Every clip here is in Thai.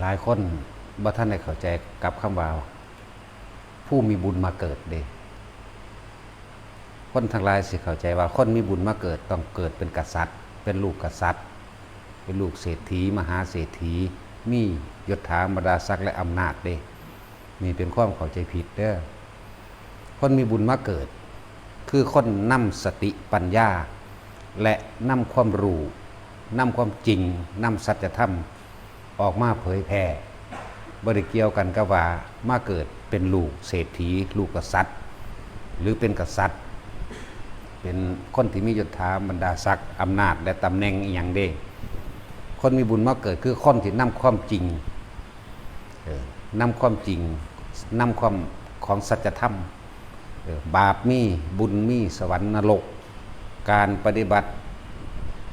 หลายคนบ่ท่านได้เข้าใจกับคำว่าผู้มีบุญมาเกิดเด้คนทั้งหลายสิเข้าใจว่าคนมีบุญมาเกิดต้องเกิดเป็นกษัตริย์เป็นลูกกษัตริย์เป็นลูกเศรษฐีมหาเศรษฐีมียศถาบรรดาศักดิ์และอำนาจเด้นี่เป็นความเข้าใจผิดเด้อคนมีบุญมาเกิดคือคนนำสติปัญญาและนำความรู้นำความจริงนำสัจธรรมออกมาเผยแผ่บ่ได้เกี่ยวกันกับว่ามาเกิดเป็นลูกเศรษฐีลูกกษัตริย์หรือเป็นกษัตริย์เป็นคนที่มียศถาบรรดาศักดิ์อำนาจและตำแหน่งอีหยังเด้คนมีบุญมาเกิดคือคนที่นำความจริงนำความจริงนำความของสัจธรรมบาปมีบุญมีสวรรค์นรกการปฏิบัติ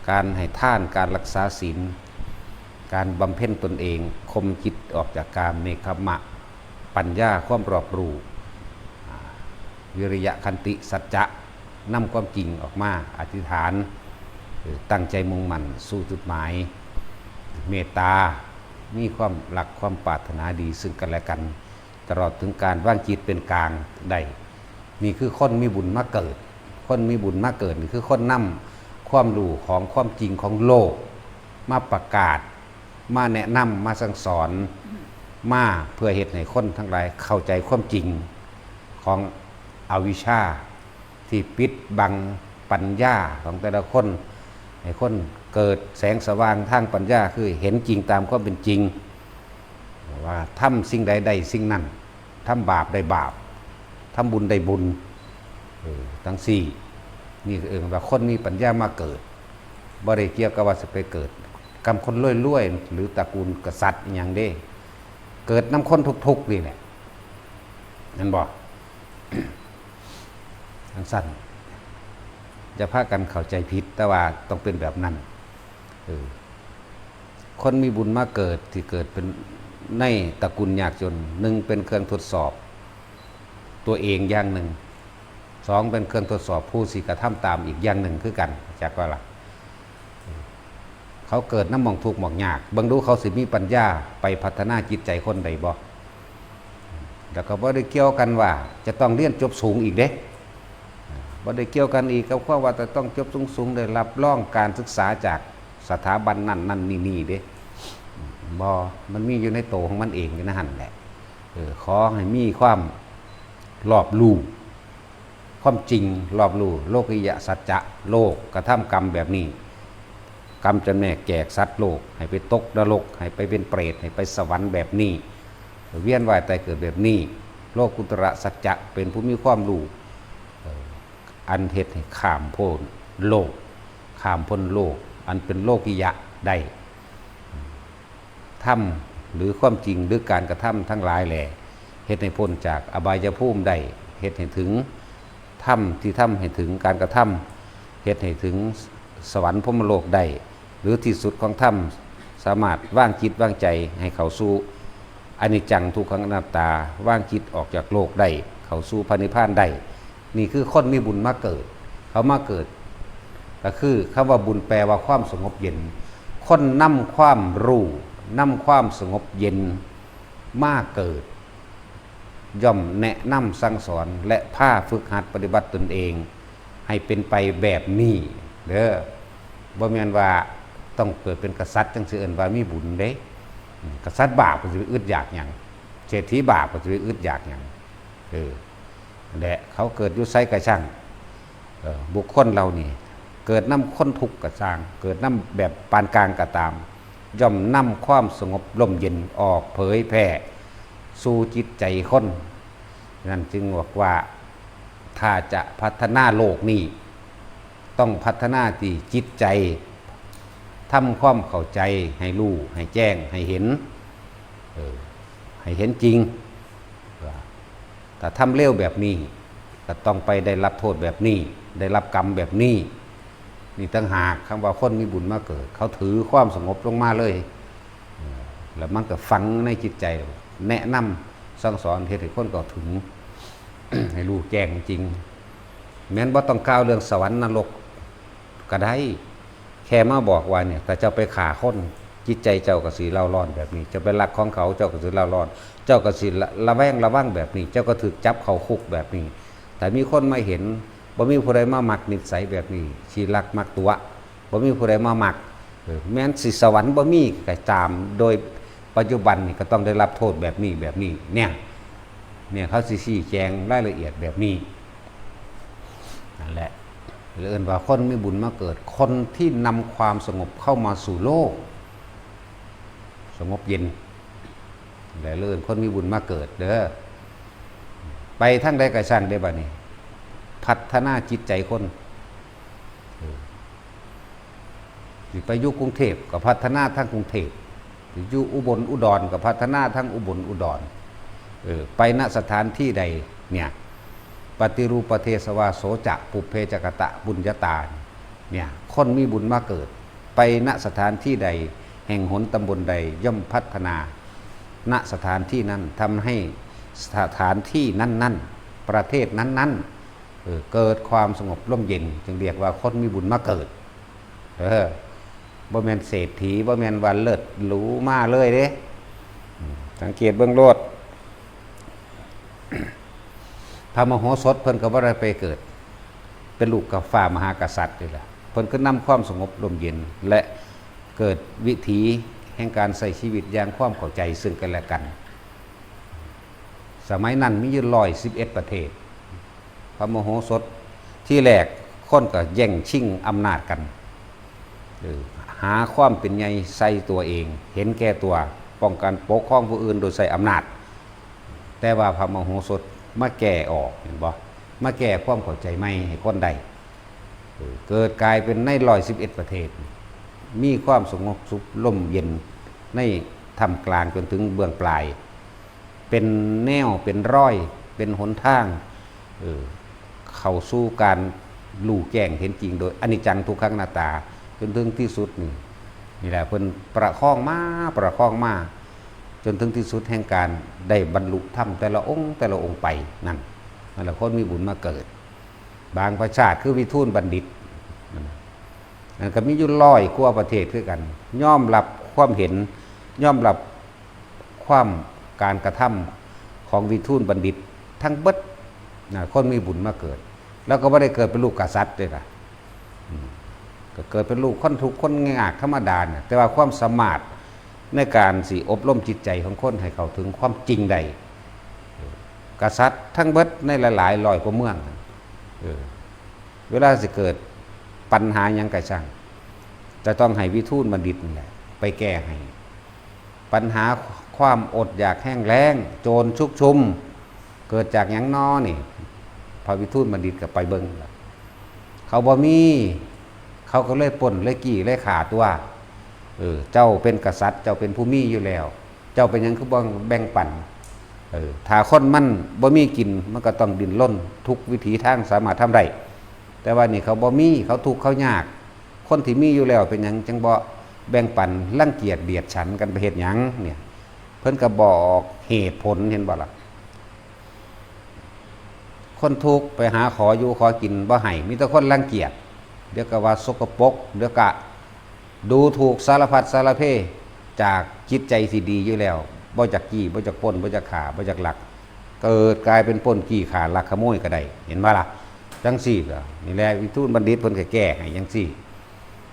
การให้ทานการรักษาศีลการบำเพ็ญตนเองคมจิตออกจากกามเนคขมะปัญญาความรอบรู้วิริยะขันติสัจจะนำความจริงออกมาอธิษฐานตั้งใจมุ่งมั่นสู่จุดหมายเมตตามีความรักความปรารถนาดีซึ่งกันและกันตลอดถึงการวางจิตเป็นกลางได้นี่คือคนมีบุญมาเกิดคนมีบุญมาเกิดนี่คือคนนำความรู้ของความจริงของโลกมาประกาศมาแนะนำมาสั่งสอนมาเพื่อเหตุให้คนทั้งหลายเข้าใจความจริงของอวิชชาที่ปิดบังปัญญาของแต่ละคนให้คนเกิดแสงสว่างทางปัญญาคือเห็นจริงตามความเป็นจริงว่าทำสิ่งใดได้สิ่งนั้นทำบาปได้บาปทำบุญได้บุญทั้งสี่นี่คือว่าคนมีปัญญามาเกิดบ่ได้เกี่ยวกับว่าจะไปเกิดกรรมคนรวยๆหรือตระกูลกษัตริย์อย่างเด้เกิดน้ำคนทุกๆนี่แหละนั่นบอก ทั้งสั้นจะพากันเข้าใจผิดแต่ว่าต้องเป็นแบบนั้นคนมีบุญมาเกิดที่เกิดเป็นในตระกูลยากจนหนึ่งเป็นเครื่องทดสอบตัวเองอย่างหนึ่งสองเป็นเครื่องทดสอบผู้สิกระทำตามอีกอย่างหนึ่งคือกันจากว่าล่ะเขาเกิดน้ำมองทุกข์มองยากบางดูเขาสิมีปัญญาไปพัฒนาจิตใจคนใดบ่แล้วก็บ่ได้เกี่ยวกันว่าจะต้องเรียนจบสูงอีกเด้บ่ได้เกี่ยวกันอีกกับว่าจะต้องจบสูงๆได้รับรองการศึกษาจากสถาบันนั่นนี่เด้บ่มันมีอยู่ในโตของมันเองอยู่ในหั่นแหละขอให้มีความรอบรู้ความจริงรอบรู้โลกิยสัจจะโลกกระทำกรรมแบบนี้กรรมจะแม่แจกสัตว์โลกให้ไปตกนรกให้ไปเป็นเปรตให้ไปสวรรค์แบบนี้เวียนว่ายตายเกิดแบบนี้โลกุตระสัจจะเป็นผู้มีความรู้อันเฮ็ดให้ข้ามพ้นโลกข้ามพ้นโลกอันเป็นโลกิยะได้ทำหรือความจริงหรือการกระทำทั้งหลายแหล่เฮ็ดให้พ้นจากอบายภูมิได้เฮ็ดให้ถึงธรรมที่ทำให้ถึงการกระทำเฮ็ดให้ถึงสวรรค์พรหมโลกได้หรือที่สุดของธรรมสามารถว่างจิตว่างใจให้เข้าสู่อนิจจังทุกขังอนัตตาว่างจิตออกจากโลกได้เข้าสู่พระนิพพานได้นี่คือคนมีบุญมาเกิดเขามาเกิดก็คือคำว่าบุญแปลว่าความสงบเย็นคนนำความรู้นำความสงบเย็นมาเกิดย่อมแนะนำสั่งสอนและพาฝึกหัดปฏิบัติตนเองให้เป็นไปแบบนี้เด้อบ่แม่นว่าต้องเกิดเป็นกษัตริย์จังสิเอิ้นว่ามีบุญเด้กษัตริย์บาปก็สิไปอึดอยากหยังเศรษฐีบาปก็สิไปอึดอยากหยังและเขาเกิดอยู่ไสกะช่างบุคคลเรานี่เกิดนำคนทุกข์กะช่างเกิดนำแบบปานกลางก็ตามย่อมนำความสงบร่มเย็นออกเผยแผ่สู่จิตใจคนนั่นจึงบอกว่าถ้าจะพัฒนาโลกนี้ต้องพัฒนาที่จิตใจทำความเข้าใจให้รู้ให้แจ้งให้เห็นให้เห็นจริงถ้าทำเร็วแบบนี้ก็ต้องไปได้รับโทษแบบนี้ได้รับกรรมแบบนี้นี่ตั้งหากคำว่าคนมีบุญมาเกิดเขาถือความสงบลงมาเลยแล้วมันก็ฝังในจิตใจแนะนำสั่งสอนเหตุให้คนก็ถึง ให้รู้แจ้งจริงแม้นบ่ต้องกล่าวเรื่องสวรรค์นรกก็ได้แค่มาบอกว่าเนี่ยแต่จะไปฆ่าคน จิตใจเจ้าก็สิเล่าร้อนแบบนี้จะไปรักของเขาเจ้าก็สิเล่าร้อนเจ้าก็สิระแวงระวังแบบนี้เจ้าก็ถูกจับเข้าคุกแบบนี้แต่มีคนมาเห็นบ่มีผู้ใดมามักนิสัยแบบนี้สิรักมักตัวบ่มีผู้ใดมามักแม้นสิสวรรค์บ่มีก็ตามโดยปัจจุบันนี่ก็ต้องได้รับโทษแบบนี้เนี่ยเขาสิชี้แจงรายละเอียดแบบนี้นั่นแหละเรียกว่าคนมีบุญมาเกิดคนที่นำความสงบเข้ามาสู่โลกสงบเย็นแต่เรื่องคนมีบุญมาเกิดเด้อไปทั้งใดก็ช่างได้บ่นี่พัฒนาจิตใจคนไปอยู่กรุงเทพก็พัฒนาทั้งกรุงเทพอยู่อุบลอุดรก็พัฒนาทั้งอุบลอุดรไปณสถานที่ใดเนี่ยปฏิรูปประเทศวาโสจะปุเพจกตะบุญญาตาเนี่ยคนมีบุญมาเกิดไปณสถานที่ใดแห่งหนตำบลใดย่อมพัฒนาณสถานที่นั้นทำให้สถานที่นั้นๆประเทศนั้นๆเกิดความสงบร่มเย็นจึงเรียกว่าคนมีบุญมาเกิดบ่แม่นเศรษฐีบ่แม่นวันเลิศหรูมาเลยเด้สังเกตเบื้องโลดพระมโหสถเพิ่นก็บ่ได้ไปเกิดเป็นลูกกับฝ่ามหากษัตริย์นี่แหละเพิ่นก็นำความสงบร่มเย็นและเกิดวิถีแห่งการใช้ชีวิตอย่างความเข้าใจซึ่งกันและกันสมัยนั้นมีอยู่111ประเทศพระมโหสถที่แรกคนก็แย่งชิงอำนาจกันหาความเป็นใหญ่ใส่ตัวเองเห็นแก่ตัวป้องกันปกครองผู้อื่นโดยใช้อำนาจแต่ว่าพระมโหสถมาแก้ออกเห็นบ่มาแก้ความเข้าใจใหม่ให้คนใดเกิดกลายเป็นใน111ประเทศมีความสงบสุขร่มเย็นในท่ามกลางจนถึงเบื้องปลายเป็นแนวเป็นร้อยเป็นหนทางเข้าสู่การรู้แจ้งเห็นจริงโดยอนิจจังทุกขังอนัตตาจนถึงที่สุดนี่แหละเพิ่นประคองมาจนถึงที่สุดแห่งการได้บรรลุธรรมแต่ละองค์ไปนั่นแหละคนมีบุญมาเกิดบางประชาติคือวิทูลบัณฑิตนั่นก็มีอยู่100 กว่าประเทศคือกันยอมรับความเห็นยอมรับความการกระทำของวิทูลบัณฑิตทั้งเบิดคนมีบุญมาเกิดแล้วก็ไม่ได้เกิดเป็นลูกกษัตริย์ด้วยล่ะก็เกิดเป็นลูกคนทุกข์คนงากธรรมดาเนี่ยแต่ว่าความสามารถในการสิอบรมจิตใจของคนให้เขาถึงความจริงใดกษัตริย์ทั้งเบิดในหลายๆร้อยกว่าเมืองเวลาสิเกิดปัญหายังกระช่างจะต้องให้วิทูลบัณฑิตนี่แหละไปแก้ให้ปัญหาความอดอยากแห้งแล้งโจรชุกชุมเกิดจากหยังน้อนี่พระวิทูลบัณฑิตก็ไปเบิ่งเขาบ่มีเขาก็เลยปล้นเลยกี้เลยขาตัวเจ้าเป็นกษัตริย์เจ้าเป็นผู้มีอยู่แล้วเจ้าเป็นหยังคือบ่แบ่งปันถ้าคนมันบ่มีกินมันก็ต้องดิ้นรนทุกวิถีทางสามารถทำได้แต่ว่านี่เขาบ่มีเขาทุกข์เขายากคนที่มีอยู่แล้วเป็นหยังจังบ่แบ่งปันรังเกียจเบียดฉันกันไปเฮ็ดหยังเนี่ยเพิ่นก็บอกเหตุผลเห็นบ่ล่ะคนทุกข์ไปหาขออยู่ขอกินบ่ให้มีแต่คนรังเกียจเดี๋ยวก็ว่าสกปรกเดี๋ยวก็ดูถูกสารพัดสารเพจากจิตใจที่ดีอยู่แล้วบ่จักกี้บ่จักปล้นบ่จักฆ่าบ่จักลักเกิดกลายเป็นปล้นกี้ฆ่าลักขโมยก็ได้เห็นบ่ล่ะจังซี่ก็นี่แหละวิทูลบัณฑิตเพิ่นก็แก้ให้จังซี่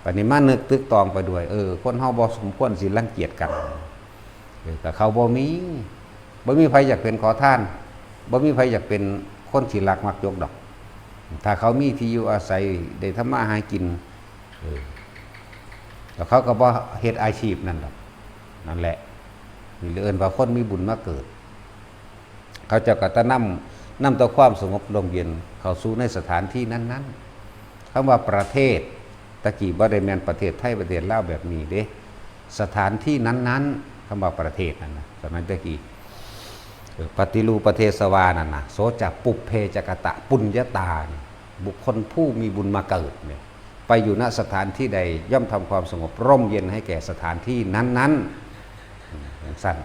บัดนี้มานึกตึกตองไปด้วยคนเฮาบ่สมควรสิรังเกียจกันแต่เขาบ่มีไผอยากเป็นขอทานบ่มีไผอยากเป็นคนที่รักมักยกดอกถ้าเขามีที่อยู่อาศัยได้ทำมาหากินแล้วเขาก็บ่เฮ็ดอาชีพนั่นดอกนั่นแหละนี่เอิ้นว่าคนมีบุญมาเกิดเขาจะก็จะนำต่อความสงบร่มเย็นเข้าสู่ในสถานที่นั้นๆคำว่าประเทศตะกี้บ่ได้แม่นประเทศไทยประเทศลาวแบบนี้เด้สถานที่นั้นๆคำว่าประเทศนั่นนะสมัยตะกี้ปฏิรูปประเทศวานั่นนะโสจะปุเพจกตะปุญญาตาบุคคลผู้มีบุญมาเกิดเนี่ยไปอยู่ณสถานที่ใดย่อมทำความสงบร่มเย็นให้แก่สถานที่นั้นๆอย่างสั้น